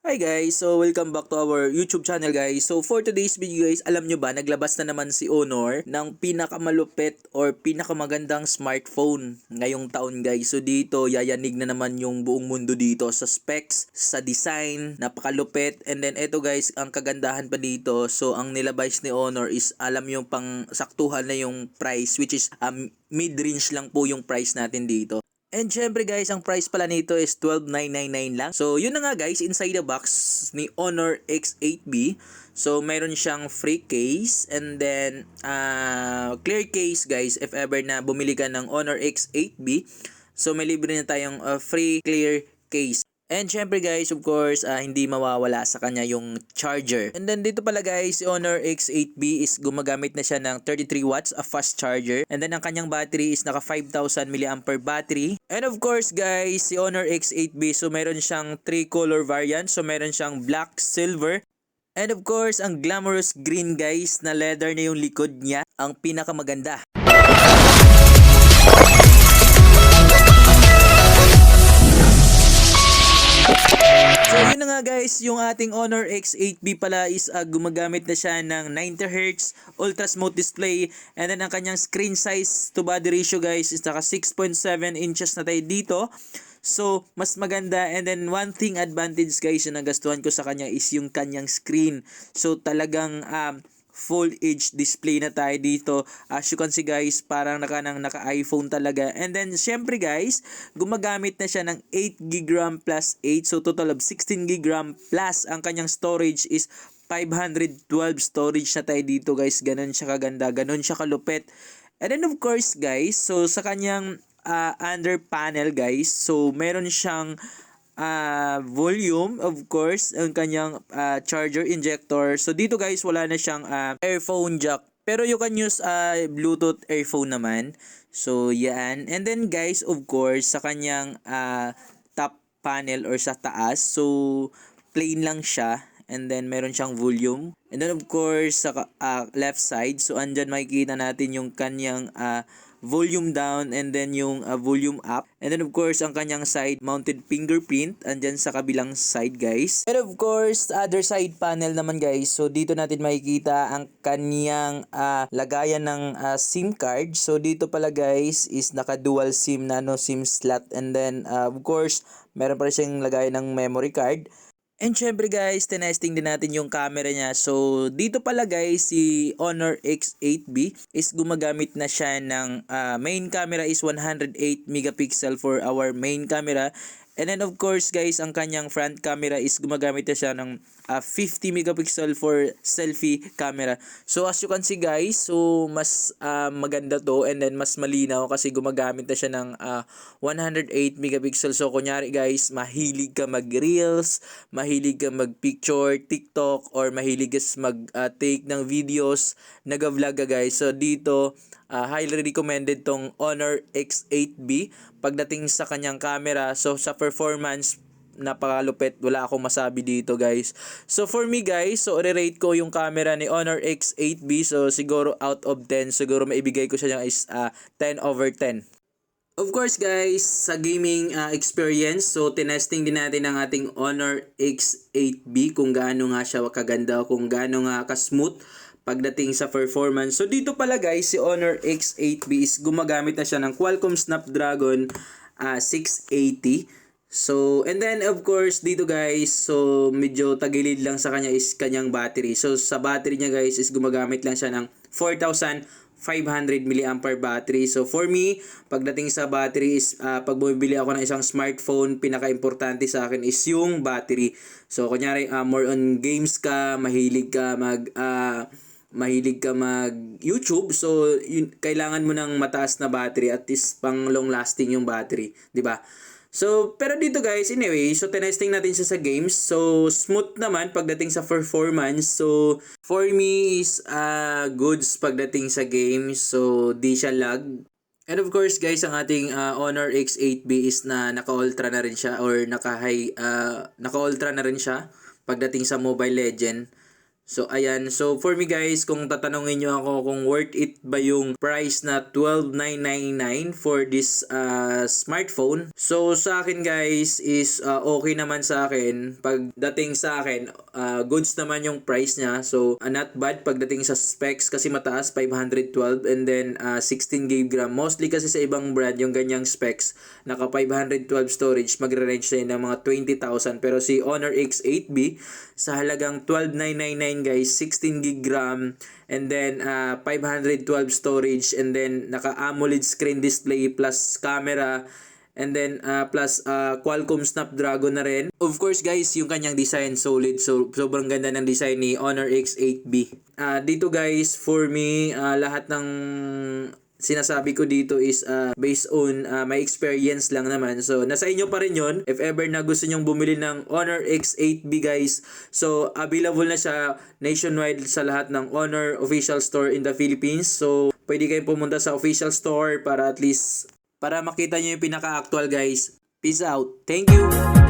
Hi guys! So welcome back to our YouTube channel guys. So for today's video guys, alam nyo ba naglabas na naman si Honor ng pinakamalupit or pinakamagandang smartphone ngayong taon guys. So dito yayanig na naman yung buong mundo dito sa specs, sa design, napakalupit. And then eto guys, ang kagandahan pa dito, so ang nilabas ni Honor is alam yung pang saktuhan na yung price, which is mid-range lang po yung price natin dito. And syempre guys, ang price pala nito is 12,999 lang. So yun na nga guys, inside the box ni Honor X8B. So mayroon siyang free case and then clear case guys if ever na bumili ka ng Honor X8B. So may libre na tayong free clear case. And syempre guys, of course, hindi mawawala sa kanya yung charger. And then dito pala guys, si Honor X8B is gumagamit na siya ng 33 watts, a fast charger. And then ang kanyang battery is naka 5,000 mAh battery. And of course guys, si Honor X8B, so meron siyang 3 color variant. So meron siyang black, silver, and of course, ang glamorous green guys na leather na yung likod niya, ang pinakamaganda. So yun na nga guys, yung ating Honor X8B pala is gumagamit na siya ng 90Hz Ultra Smooth Display. And then ang kanyang screen size to body ratio guys is naka 6.7 inches na tayo dito. So mas maganda. And then one thing advantage guys yung nagastuhan ko sa kanya is yung kanyang screen. So talagang full HD display na tayo dito. As you can see guys, parang naka-iPhone talaga. And then syempre guys, gumagamit na siya ng 8GB RAM plus 8. So total of 16GB RAM plus ang kanyang storage is 512 storage na tayo dito guys. Ganon siya kaganda, ganon siya kalupit. And then of course guys, so sa kanyang under panel guys, so meron siyang volume, of course, ang kanyang charger injector. So dito guys, wala na siyang earphone jack. Pero you can use Bluetooth earphone naman. So yan. And then guys, of course, sa kanyang top panel or sa taas, so plain lang siya. And then meron siyang volume. And then of course, sa left side, so andyan makikita natin yung kanyang volume down and then yung volume up. And then of course, ang kanyang side mounted fingerprint andyan sa kabilang side guys. And of course, other side panel naman guys. So dito natin makikita ang kanyang lagayan ng SIM card. So dito pala guys is naka dual SIM na SIM slot. And then of course, meron pa rin siyang lagayan ng memory card. And syempre guys, tinesting din natin yung camera niya. So dito pala guys, si Honor X8B is gumagamit na siya ng main camera is 108 megapixel for our main camera. And then of course guys, ang kanyang front camera is gumagamit na siya ng 50 megapixel for selfie camera. So as you can see guys, so mas maganda to and then mas malinaw kasi gumagamit na siya ng 108 megapixel. So kunyari guys, mahilig ka mag-reels, mahilig ka mag-picture, TikTok, or mahilig ka mag-take ng videos, nag-vlog ka guys. So dito, highly recommended tong Honor X8B pagdating sa kanyang camera. So sa performance, napakalupit, wala akong masabi dito guys. So for me guys, so i-rate ko yung camera ni Honor X8B. So siguro out of 10, siguro maibigay ko siya is 10/10. Of course guys, sa gaming experience, so tinesting din natin ang ating Honor X8B kung gaano nga siya kaganda, kung gaano nga ka-smooth pagdating sa performance. So dito pala guys, si Honor X8B is gumagamit na siya ng Qualcomm Snapdragon 680. So, and then of course dito guys, so medyo tagilid lang sa kanya is kanyang battery. So sa battery niya guys is gumagamit lang siya ng 4,500 mAh battery. So for me, pagdating sa battery is pag bumibili ako ng isang smartphone, pinaka-importante sa akin is yung battery. So kunyari more on games ka, mahilig ka mag YouTube, so kailangan mo ng mataas na battery at least pang long lasting yung battery, 'di ba? So, pero dito guys, anyway, so tinesting natin siya sa games. So, smooth naman pagdating sa performance. So, for me is goods pagdating sa games. So, di siya lag. And of course guys, ang ating Honor X8B is na naka-ultra na rin siya or naka-ultra na rin siya pagdating sa Mobile Legend. So ayan, so for me guys, kung tatanungin nyo ako kung worth it ba yung price na 12,999 for this smartphone. So sa akin guys is okay naman sa akin. Pagdating sa akin, goods naman yung price niya. So not bad pagdating sa specs kasi mataas 512 and then 16 GB RAM. Mostly kasi sa ibang brand yung ganyang specs naka 512 storage magre-range na ng mga 20,000 pero si Honor X8B sa halagang 12,999 guys, 16 GB RAM and then 512 storage and then naka AMOLED screen display plus camera and then plus Qualcomm Snapdragon na rin. Of course guys, yung kanyang design solid. So sobrang ganda ng design ni Honor X8B. Dito guys, for me lahat ng sinasabi ko dito is based on my experience lang naman. So, nasa inyo pa rin yun. If ever na gusto nyong bumili ng Honor X8B guys, so available na siya nationwide sa lahat ng Honor official store in the Philippines. So, pwede kayong pumunta sa official store para at least para makita nyo yung pinaka-actual guys. Peace out. Thank you!